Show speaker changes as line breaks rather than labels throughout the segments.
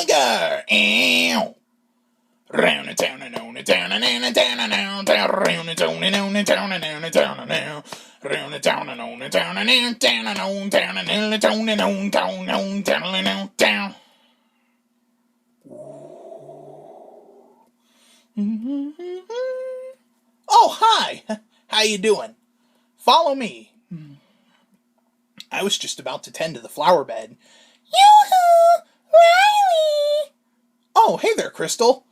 Gallagher! Ew! Round and down and on and down and down and down and down, round and down and on and down and down and down and down, round and down and on and down and down down and on down and down and down and on down and on down. Oh, hi! How you doing? Follow me. I was just about to tend to the flower bed.
Yoo-hoo! Riley!
Oh, hey there, Crystal.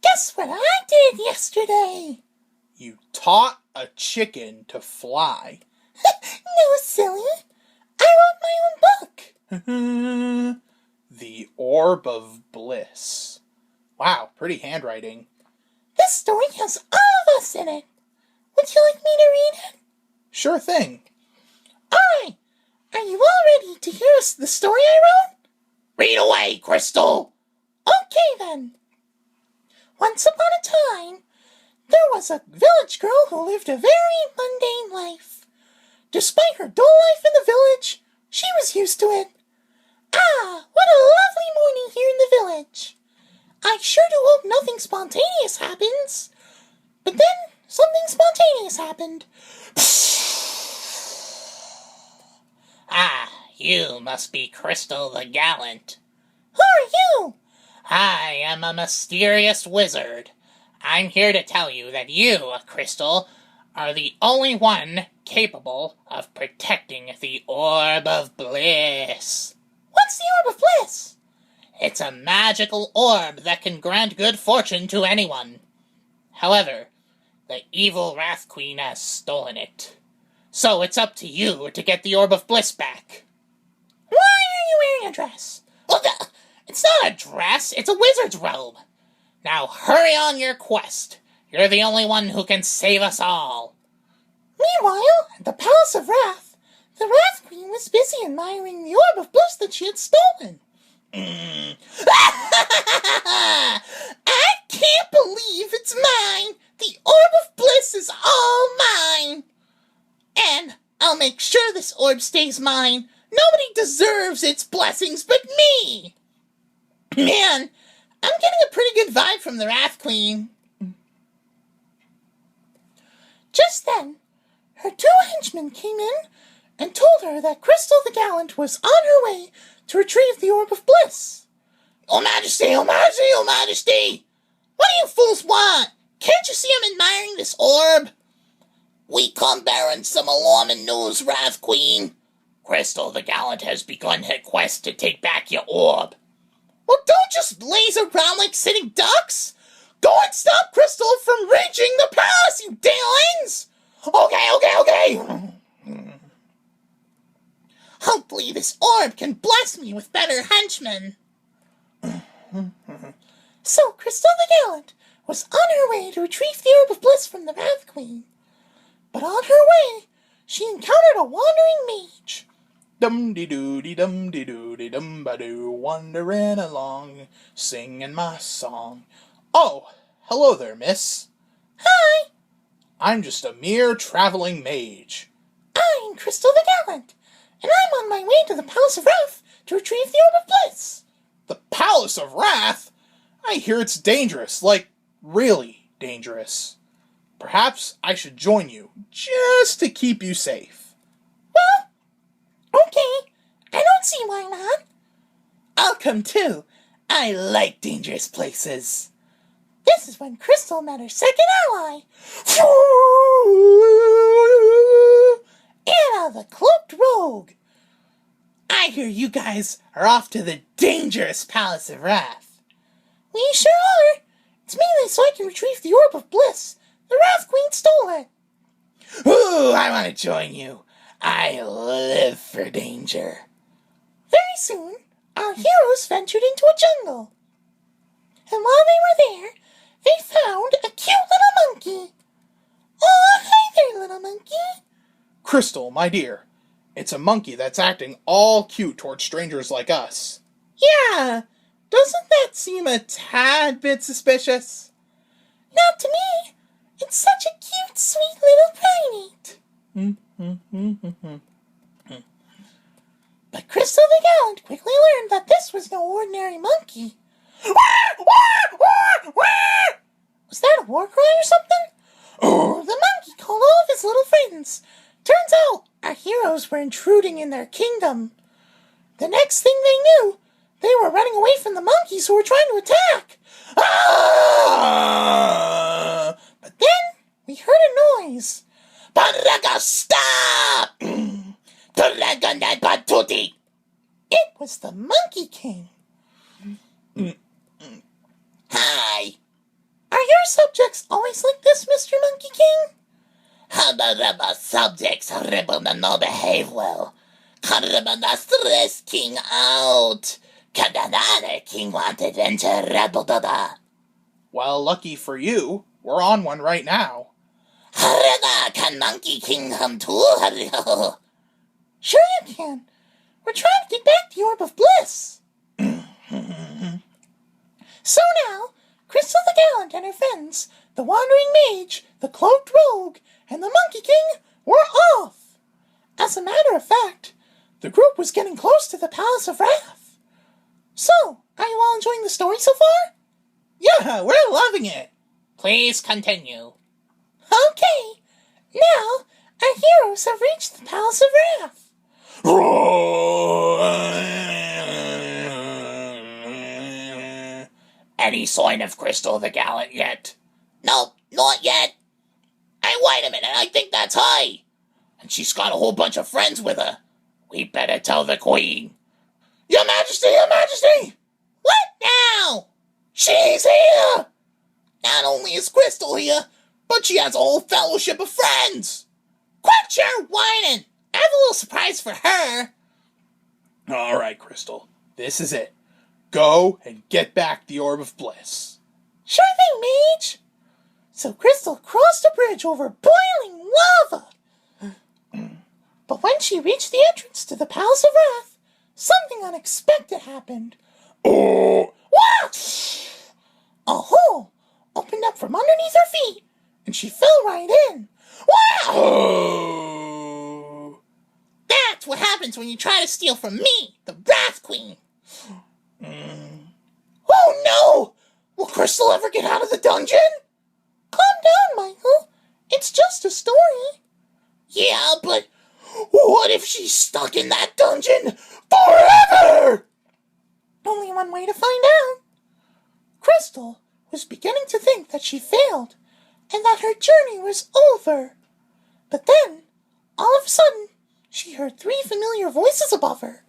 Guess what I did yesterday?
You taught a chicken to fly.
No, silly. I wrote my own book.
The Orb of Bliss. Wow, pretty handwriting.
This story has all of us in it. Would you like me to read it?
Sure thing.
Alright. Are you all ready to hear the story I wrote?
Read away, Crystal.
Okay, then. Once upon a time, there was a village girl who lived a very mundane life. Despite her dull life in the village, she was used to it. Ah, what a lovely morning here in the village. I sure do hope nothing spontaneous happens. But then, something spontaneous happened.
Ah, you must be Crystal the Gallant.
Who are you?
I am a mysterious wizard. I'm here to tell you that you, Crystal, are the only one capable of protecting the Orb of Bliss.
What's the Orb of Bliss?
It's a magical orb that can grant good fortune to anyone. However, the evil Wrath Queen has stolen it. So it's up to you to get the Orb of Bliss back.
Why are you wearing a dress?
Well, it's not a dress, it's a wizard's robe. Now hurry on your quest. You're the only one who can save us all.
Meanwhile, at the Palace of Wrath, the Wrath Queen was busy admiring the Orb of Bliss that she had stolen.
Mm.
I can't believe it's mine! The Orb of Bliss is all mine! And I'll make sure this orb stays mine. Nobody deserves its blessings but me! Man, I'm getting a pretty good vibe from the Wrath Queen. Just then, her two henchmen came in and told her that Crystal the Gallant was on her way to retrieve the Orb of Bliss.
Oh, Majesty, oh, Majesty, oh, Majesty!
What do you fools want? Can't you see I'm admiring this orb?
We come bearing some alarming news, Wrath Queen. Crystal the Gallant has begun her quest to take back your orb.
Well, don't just laze around like sitting ducks. Go and stop Crystal from reaching the palace, you damlings!
Okay.
Hopefully this orb can bless me with better henchmen. So Crystal the Gallant was on her way to retrieve the Orb of Bliss from the Wrath Queen. But on her way, she encountered a wandering mage.
Dum-de-doo-de-dum-de-doo-de-dum-ba-doo, wandering along, singing my song. Oh, hello there, miss.
Hi,
I'm just a mere traveling mage.
I'm Crystal the Gallant, and I'm on my way to the Palace of Wrath to retrieve the Orb of Bliss.
The Palace of Wrath? I hear it's dangerous, like, really dangerous. Perhaps I should join you, just to keep you safe.
Well, okay, I don't see why not. I'll come too. I like dangerous places. This is when Crystal met her second ally, Anna the Cloaked Rogue. I hear you guys are off to the dangerous Palace of Wrath. We sure are. It's mainly so I can retrieve the Orb of Bliss. The Wrath Queen stole it. Ooh, I want to join you. I live for danger. Very soon, our heroes ventured into a jungle. And while they were there, they found a cute little monkey. Oh, hi there, little monkey.
Crystal, my dear, it's a monkey that's acting all cute towards strangers like us.
Yeah, doesn't that seem a tad bit suspicious? Not to me. It's such a cute, sweet little primate. But Crystal the Gallant quickly learned that this was no ordinary monkey. war cry or something? Oh, the monkey called all of his little friends. Turns out our heroes were intruding in their kingdom. The next thing they knew, they were running away from the monkeys who were trying to attack. Ah! But then we heard a noise.
Paraga, stop! Paraga Patuti!
It was the Monkey King.
Hi!
Are your subjects always like this, Mr. Monkey King?
How the subjects no behave well? The stress king out. Another king wanted enter.
Well, lucky for you, we're on one right now.
Can Monkey King come too?
Sure you can. We're trying to get back the Orb of Bliss. So now, Crystal the Gallant and her friends, the Wandering Mage, the Cloaked Rogue, and the Monkey King were off. As a matter of fact, the group was getting close to the Palace of Wrath. So, are you all enjoying the story so far?
Yeah, we're loving it.
Please continue.
Okay, now our heroes have reached the Palace of Wrath.
Any sign of Crystal the Gallant yet? Nope, not yet. Hey, wait a minute, I think that's High. And she's got a whole bunch of friends with her. We better tell the Queen. Your Majesty, Your Majesty! What now? She's here! Not only is Crystal here, but she has a whole fellowship of friends. Quit your whining! I have a little surprise for her.
All right, Crystal, this is it. Go and get back the Orb of Bliss.
Sure thing, Mage. So Crystal crossed a bridge over boiling lava. But when she reached the entrance to the Palace of Wrath, something unexpected happened.
Oh!
What? A hole opened up from underneath her feet, and she fell right in. Wow!
Oh! That's what happens when you try to steal from me, the Wrath Queen. Oh no! Will Crystal ever get out of the dungeon?
Calm down, Michael. It's just a story.
Yeah, but what if she's stuck in that dungeon forever?
Only one way to find out. Crystal was beginning to think that she failed and that her journey was over. But then, all of a sudden, she heard 3 familiar voices above her.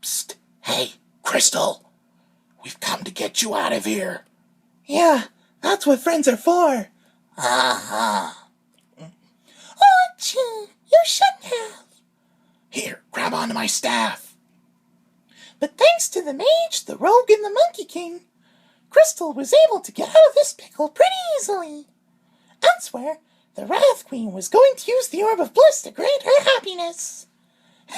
Psst! Hey, Crystal! We've come to get you out of here.
Yeah, that's what friends are for.
Uh-huh.
Achoo! You shouldn't have.
Here, grab onto my staff.
But thanks to the Mage, the Rogue, and the Monkey King, Crystal was able to get out of this pickle pretty easily. Elsewhere, the Wrath Queen was going to use the Orb of Bliss to grant her happiness.
All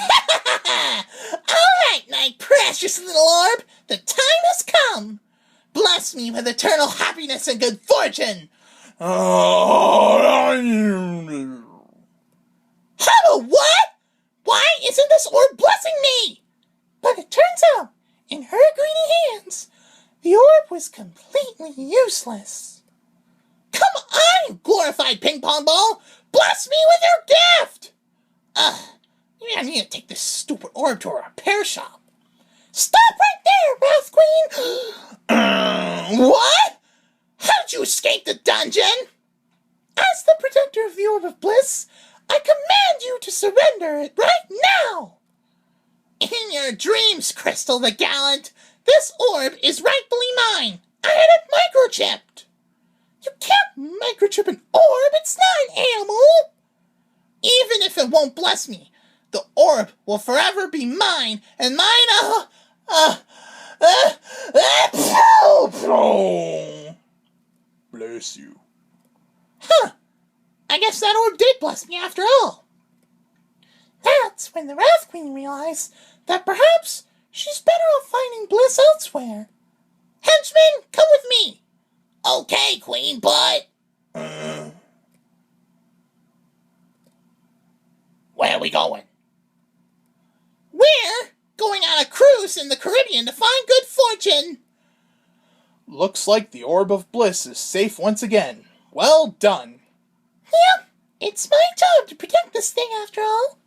right, my precious little orb, the time has come. Bless me with eternal happiness and good fortune. How what? Why isn't this orb blessing me?
But it turns out, in her greedy hands, the orb was completely useless.
Come on, you glorified ping pong ball! Bless me with your gift! I need to take this stupid orb to a repair shop.
Stop right there, Wrath Queen!
What? How did you escape the dungeon?
As the protector of the Orb of Bliss, I command you to surrender it right now!
In your dreams, Crystal the Gallant, this orb is rightfully mine. I had it microchipped.
You can't microchip an orb, it's not an animal!
Even if it won't bless me, the orb will forever be mine, and mine,
Bless you.
Huh. I guess that orb did bless me after all.
That's when the Wrath Queen realized that perhaps she's better off finding bliss elsewhere.
Henchman, come with me. Okay, Queen, but... Where are we going? We're going on a cruise in the Caribbean to find good fortune.
Looks like the Orb of Bliss is safe once again. Well done.
Yep, it's my job to protect this thing after all.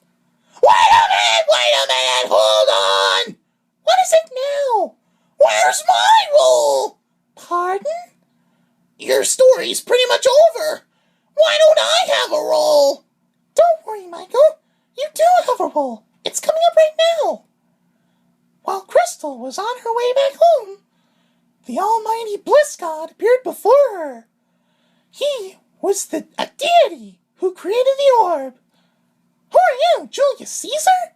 Wait a minute, hold on! What is it now? Where's my role? Pardon? Your story's pretty much over. Why don't I have a role? Don't worry, Michael. You do have a role. It's coming up right now. While Crystal was on her way back home, the almighty Bliss God appeared before her. He was a deity who created the orb. Who are you, Julius Caesar?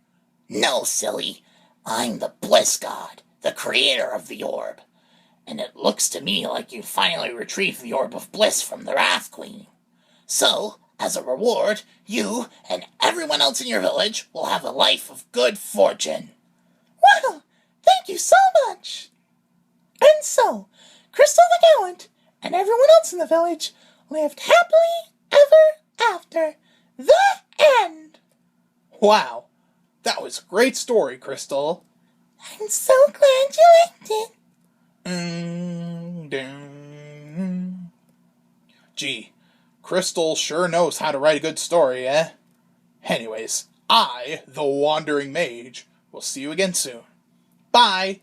No, silly. I'm the Bliss God, the creator of the orb. And it looks to me like you finally retrieved the Orb of Bliss from the Wrath Queen. So, as a reward, you and everyone else in your village will have a life of good fortune. Wow, thank you so much. And so, Crystal the Gallant and everyone else in the village lived happily ever after. The end.
Wow, that was a great story, Crystal.
I'm so glad you liked it.
Gee, Crystal sure knows how to write a good story, eh? Anyways, I, the Wandering Mage, will see you again soon. Bye!